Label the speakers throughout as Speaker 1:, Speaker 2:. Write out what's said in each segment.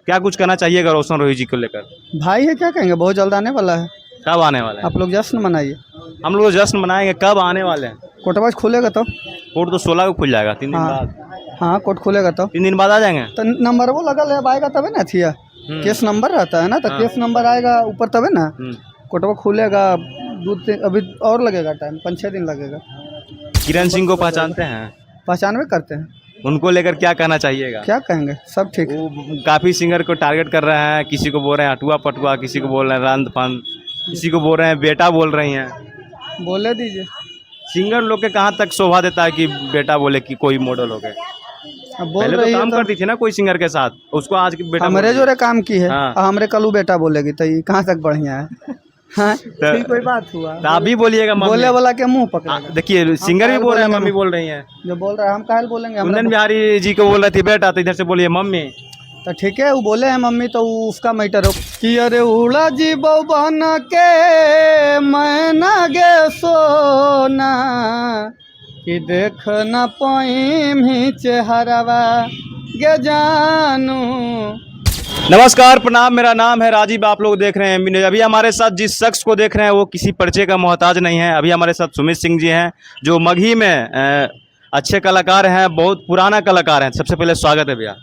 Speaker 1: क्या कुछ कहना चाहिएगा रोशन रोही जी को लेकर?
Speaker 2: भाई है, क्या कहेंगे, बहुत जल्द आने वाला है।
Speaker 1: कब आने वाले हैं?
Speaker 2: आप लोग जश्न मनाइए।
Speaker 1: हम लोग जश्न मनाएंगे, कब आने वाले हैं?
Speaker 2: कोर्ट खुलेगा तो।
Speaker 1: कोर्ट तो 16 को खुल जाएगा, 3 दिन
Speaker 2: हाँ
Speaker 1: बाद।
Speaker 2: हाँ, कोर्ट खुलेगा तो
Speaker 1: 3 दिन बाद आ जाएंगे।
Speaker 2: तो नंबर वो लगा ले आएगा तबे ना थिया। केस नंबर रहता है ना, तो
Speaker 1: हाँ।
Speaker 2: केस नंबर आएगा ऊपर तबे ना कोर्टवा खुलेगा। अभी और लगेगा टाइम, 5-6 दिन लगेगा।
Speaker 1: किरण सिंह को पहचानते हैं?
Speaker 2: पहचानवे करते हैं।
Speaker 1: उनको लेकर क्या कहना चाहिएगा?
Speaker 2: क्या कहेंगे, सब ठीक।
Speaker 1: वो काफी सिंगर को टारगेट कर रहे हैं, किसी को बोल रहे हैं हटुआ पटुआ, किसी को बोल रहे हैं रंद फंद, किसी को बोल रहे हैं बेटा बोल रही हैं।
Speaker 2: बोले दीजिए।
Speaker 1: सिंगर लोग के कहाँ तक शोभा देता है कि बेटा बोले कि कोई मॉडल हो गए?
Speaker 2: अब बोल
Speaker 1: पहले
Speaker 2: रही
Speaker 1: तो
Speaker 2: है
Speaker 1: काम करती थी ना कोई सिंगर के साथ, उसको आज की बेटा
Speaker 2: हमरे
Speaker 1: बोल
Speaker 2: जोरे काम की है।
Speaker 1: हाँ।
Speaker 2: हमरे कलू बेटा बोलेगी तो ये कहाँ तक बढ़िया है। हाँ, ठीक कोई बात हुआ
Speaker 1: तो आप भी बोलिएगा मम्मी।
Speaker 2: बोले वाला के मुंह पकड़ेगा।
Speaker 1: देखिए सिंगर भी बोल रहे हैं, मम्मी बोल रही हैं।
Speaker 2: जो बोल रहा है हम काहे बोलेंगे।
Speaker 1: कुंदन बिहारी जी को बोल रहे थे बेटा, तो इधर से बोलिए मम्मी।
Speaker 2: तो ठीक है, वो बोले हैं मम्मी तो उसका मैटर हो कि अरे उड़ा जी बन के मैं गे सोना कि देख न पाइम ही चेहरवा गे जानू।
Speaker 1: नमस्कार, प्रणाम, मेरा नाम है राजीव, आप लोग देख रहे हैं एमबी न्यूज़। अभी हमारे साथ जिस शख्स को देख रहे हैं वो किसी परिचय का मोहताज नहीं है। अभी हमारे साथ सुमित सिंह जी हैं जो मगही में अच्छे कलाकार हैं, बहुत पुराना कलाकार हैं। सबसे पहले स्वागत है भैया।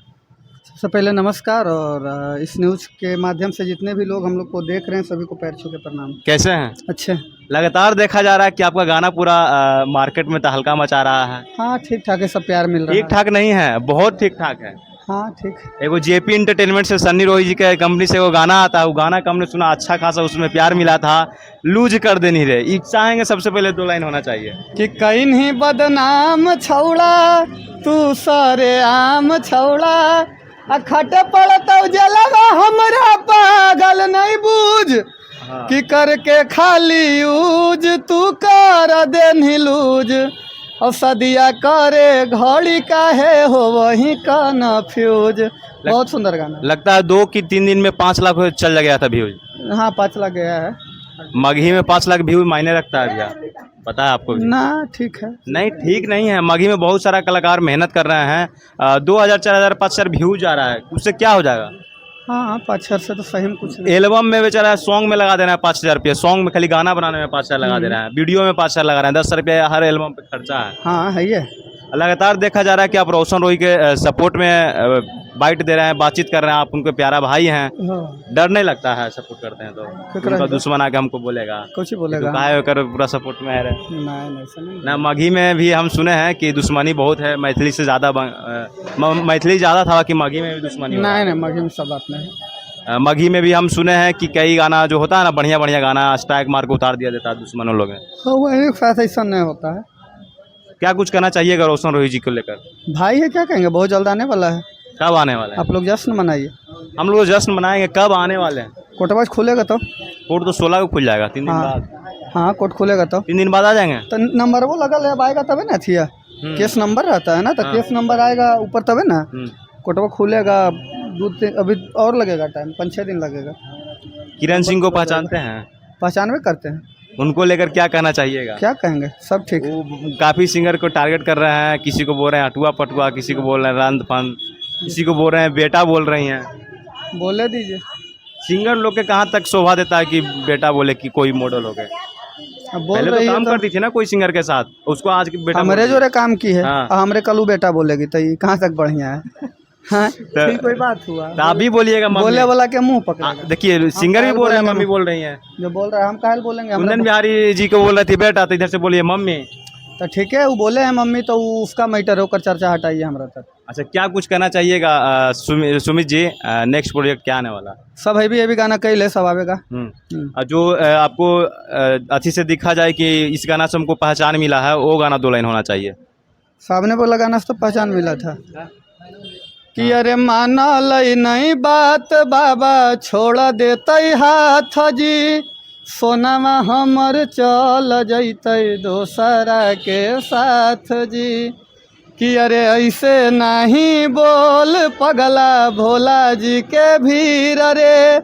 Speaker 2: सबसे पहले नमस्कार, और इस न्यूज़ के माध्यम से जितने भी लोग हम लोग को देख रहे हैं सभी को पैर छू के प्रणाम।
Speaker 1: कैसे हैं?
Speaker 2: अच्छे।
Speaker 1: लगातार देखा जा रहा है कि आपका गाना पूरा मार्केट में तहलका मचा रहा है।
Speaker 2: हाँ ठीक ठाक है, सब प्यार मिल रहा है।
Speaker 1: ठीक ठाक नहीं है, बहुत ठीक ठाक है।
Speaker 2: हाँ ठीक।
Speaker 1: एगो जेपी इंटरटेनमेंट से सन्नी रोही जी के कंपनी से वो गाना आता है, वो गाना का हमने सुना, अच्छा खासा उसमें प्यार मिला था। लूज कर दे नहीं रहे, चाहेंगे सबसे पहले 2 लाइन होना चाहिए
Speaker 2: कि कहीं नहीं बदनाम छौड़ा तू सारे आम छौड़ा अखट पड़ता जलवा हमरा पागल नहीं बूझ कि करके खाली यूज तू कर दे लूज और सदिया करे घड़ी काहे हो वही का न फ्यूज। बहुत सुंदर गाना।
Speaker 1: लगता है 2 की 3 दिन में 5 लाख चल गया था व्यूज।
Speaker 2: हाँ 5 लाख गया है।
Speaker 1: मगही में 5 लाख व्यू मायने रखता है भैया, पता है आपको?
Speaker 2: ना ठीक है। नहीं
Speaker 1: ठीक नहीं है। मगही में बहुत सारा कलाकार मेहनत कर रहे हैं। 2000 4000 5000 व्यू जा रहा है, उससे क्या हो जाएगा?
Speaker 2: हाँ 5-6 से तो सही में कुछ नहीं।
Speaker 1: एल्बम में बेचारा सॉन्ग में लगा दे रहा है 5000 रुपये, सॉन्ग में खाली गाना बनाने में 5000 लगा दे रहा है, वीडियो में 5000 लगा रहे हैं, 10 रुपये हर एल्बम पे खर्चा है।
Speaker 2: हाँ है ये।
Speaker 1: लगातार देखा जा रहा है कि आप रोशन रोही के सपोर्ट में बाइट दे रहे हैं, बातचीत कर रहे हैं, आप उनके प्यारा भाई हैं। डर नहीं लगता है सपोर्ट करते हैं तो? उनका दुश्मन आके हमको बोलेगा,
Speaker 2: कुछ बोलेगा,
Speaker 1: काहे कर पूरा सपोर्ट में है
Speaker 2: नहीं
Speaker 1: ना। मगही में भी हम सुने हैं कि दुश्मनी बहुत है, मैथिली से ज़्यादा मैथिली ज़्यादा था कि मगही में भी दुश्मनी?
Speaker 2: नहीं मगही में सब बात नहीं।
Speaker 1: मगही में भी हम सुने हैं कि कई गाना जो होता है ना, बढ़िया बढ़िया गाना स्ट्राइक मार के उतार दिया जाता है दुश्मनों लोग।
Speaker 2: वही साथ ऐसा नहीं होता है।
Speaker 1: क्या कुछ कहना चाहिएगा रोशन रोही जी को लेकर?
Speaker 2: भाई है, क्या कहेंगे, बहुत जल्द आने वाला है।
Speaker 1: कब आने वाले हैं?
Speaker 2: आप लोग जश्न मनाइए।
Speaker 1: हम लोग जश्न मनाएंगे, कब आने वाले हैं?
Speaker 2: कोर्ट खुलेगा तो।
Speaker 1: कोर्ट तो 16 को खुल जाएगा, 3 दिन बाद।
Speaker 2: हाँ कोर्ट खुलेगा तो
Speaker 1: 3 दिन बाद आ जाएंगे।
Speaker 2: तो नंबर वो लगा ले आएगा तबे ना थिया। केस नंबर रहता है ना, तो केस नंबर आएगा ऊपर तबे ना कोर्टवा खुलेगा। अभी और लगेगा टाइम, 5-6 दिन लगेगा।
Speaker 1: किरण सिंह को पहचानते हैं?
Speaker 2: पहचानवे करते हैं।
Speaker 1: उनको लेकर क्या कहना चाहिएगा?
Speaker 2: क्या कहेंगे, सब ठीक।
Speaker 1: वो काफी सिंगर को टारगेट कर रहे हैं, किसी को बोल रहे हैं हटुआ पटुआ, किसी को बोल रहे हैं रंद फंद, किसी को बोल रहे हैं बेटा बोल रही हैं।
Speaker 2: बोले दीजिए।
Speaker 1: सिंगर लोग के कहाँ तक शोभा देता है कि बेटा बोले कि कोई मॉडल हो गए? पहले तो काम करती थी ना कोई सिंगर के साथ, उसको आज की बेटा
Speaker 2: हमरे जोरे काम की है।
Speaker 1: हाँ।
Speaker 2: हमरे कलू बेटा बोलेगी तो ये कहाँ तक बढ़िया है। हाँ ठीक कोई बात हुआ।
Speaker 1: तो आप भी बोलिएगा मम्मी।
Speaker 2: बोले वाला के मुंह पकड़ेगा।
Speaker 1: देखिए सिंगर भी बोल रहे हैं, मम्मी बोल रही हैं।
Speaker 2: जो बोल रहा है हम काहे बोलेंगे।
Speaker 1: कुंदन बिहारी जी को बोल रहे थे बेटा, तो इधर से बोलिए मम्मी।
Speaker 2: तो ठीक है, वो बोले हैं मम्मी तो उसका मैटर होकर चर्चा हटाइए हमरा तक। अच्छा
Speaker 1: क्या कुछ कहना चाहिएगा सुमित जी, नेक्स्ट प्रोजेक्ट क्या आने वाला?
Speaker 2: सब है भी गाना कई ले सब आवेगा।
Speaker 1: जो आपको अच्छी से दिखा जाए कि इस गाना से हमको पहचान मिला है, वो गाना 2 लाइन होना चाहिए।
Speaker 2: सामने बोला गाना से तो पहचान मिला था कि अरे माना लई नहीं बात बाबा छोड़ देते हाथ जी, सोनामा हमर चल जैते दोसरा के साथ जी। कि अरे ऐसे नहीं बोल पगला भोला जी के भीर रे,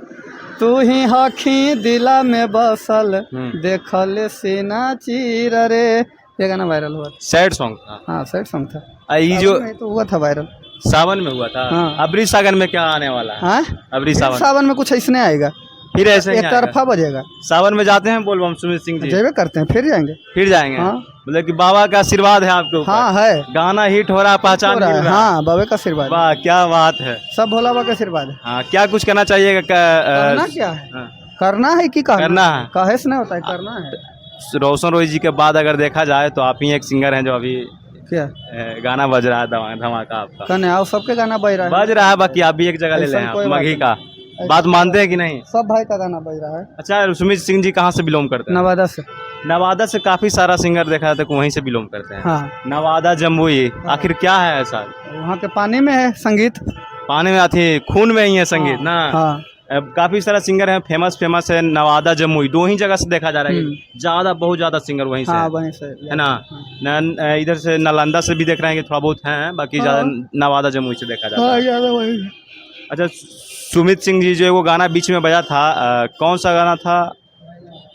Speaker 2: तू ही हखी दिला में बसल देखल सीना चीर रे। ये गाना वायरल हुआ था।
Speaker 1: सैड सॉन्ग था।
Speaker 2: हाँ सैड सॉन्ग था।
Speaker 1: ये जो
Speaker 2: तो हुआ था वायरल।
Speaker 1: सावन में हुआ था।
Speaker 2: हाँ।
Speaker 1: अबरी सावन में क्या आने वाला है?
Speaker 2: हाँ
Speaker 1: अबरी
Speaker 2: फिर
Speaker 1: सावन
Speaker 2: सावन में कुछ ऐसने आएगा,
Speaker 1: फिर ऐसे ही
Speaker 2: एक
Speaker 1: आएगा।
Speaker 2: तरफा बजेगा।
Speaker 1: सावन में जाते हैं बोलबम सुमित सिंह जी?
Speaker 2: जेबे करते हैं, फिर जाएंगे।
Speaker 1: फिर जाएंगे।
Speaker 2: हाँ।
Speaker 1: मतलब कि बाबा का आशीर्वाद है आपके ऊपर।
Speaker 2: हाँ है,
Speaker 1: गाना हिट हो रहा है, पहचान
Speaker 2: हो रहा
Speaker 1: मिल
Speaker 2: है।
Speaker 1: रहा है।
Speaker 2: हाँ बाबे का आशीर्वाद,
Speaker 1: वाह क्या बात है।
Speaker 2: सब भोला बाबा का आशीर्वाद है।
Speaker 1: हाँ, क्या कुछ कहना चाहिएगा?
Speaker 2: करना क्या है,
Speaker 1: हाँ।
Speaker 2: करना है कि
Speaker 1: करना है।
Speaker 2: कहे से नहीं होता है, करना है।
Speaker 1: रोशन रोय जी के बाद अगर देखा जाए तो आप ही एक सिंगर हैं जो अभी
Speaker 2: क्या
Speaker 1: गाना बज रहा है, धमाका आपका
Speaker 2: कहने आओ, सबके गाना बज रहा है,
Speaker 1: बज रहा है। बाकी आप भी एक जगह ले
Speaker 2: ऐसा
Speaker 1: लें आप
Speaker 2: कोई बात
Speaker 1: मघी
Speaker 2: नहीं।
Speaker 1: का। बात मानते हैं कि नहीं?
Speaker 2: सब भाई का गाना बज रहा है।
Speaker 1: अच्छा, सुमित सिंह जी कहाँ से बिलोंग करते हैं?
Speaker 2: नवादा से।
Speaker 1: नवादा से काफी सारा सिंगर देखा जाता है कि वहीं से बिलोंग करते हैं।
Speaker 2: हाँ,
Speaker 1: नवादा जमुई, आखिर क्या है ऐसा?
Speaker 2: वहाँ के पानी में है संगीत।
Speaker 1: पानी में आती खून में ही है संगीत ना।
Speaker 2: हाँ
Speaker 1: अब काफी सारा सिंगर है, फेमस है नवादा जमुई, दो ही जगह से देखा जा रहा है कि ज्यादा बहुत ज्यादा सिंगर वहीं से
Speaker 2: हाँ,
Speaker 1: है।
Speaker 2: वहीं से
Speaker 1: है ना। इधर से नालंदा से भी देख रहे हैं कि थोड़ा बहुत हैं, बाकी ज्यादा नवादा जमुई से देखा जाता है।
Speaker 2: ज़्यादा वही।
Speaker 1: अच्छा, सुमित सिंह जी जो वो गाना बीच में बजा था, कौन सा गाना था?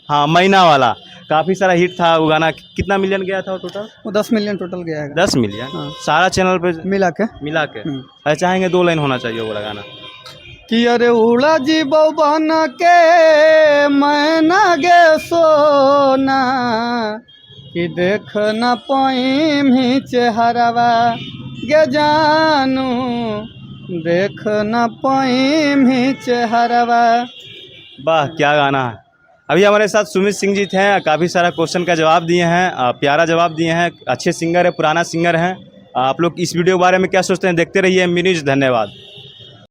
Speaker 1: हाँ, मैना वाला, काफी सारा हिट था वो गाना। कितना मिलियन गया था टोटल?
Speaker 2: वो 10 मिलियन टोटल गया है।
Speaker 1: 10 मिलियन
Speaker 2: हाँ।
Speaker 1: सारा चैनल पे
Speaker 2: मिला के।
Speaker 1: मिला के। अरे चाहेंगे 2 लाइन होना चाहिए वो वाला गाना।
Speaker 2: कि अरे उड़ा जी बन के मैना गे सोना, कि देख न पाइम ही चेहरवा गे जानू, देख न पाइम ही चेहरवा।
Speaker 1: वाह क्या गाना है। अभी हमारे साथ सुमित सिंह जी थे, काफ़ी सारा क्वेश्चन का जवाब दिए हैं, प्यारा जवाब दिए हैं। अच्छे सिंगर है, पुराना सिंगर हैं। आप लोग इस वीडियो के बारे में क्या सोचते हैं? देखते रहिए एम बी न्यूज़। धन्यवाद।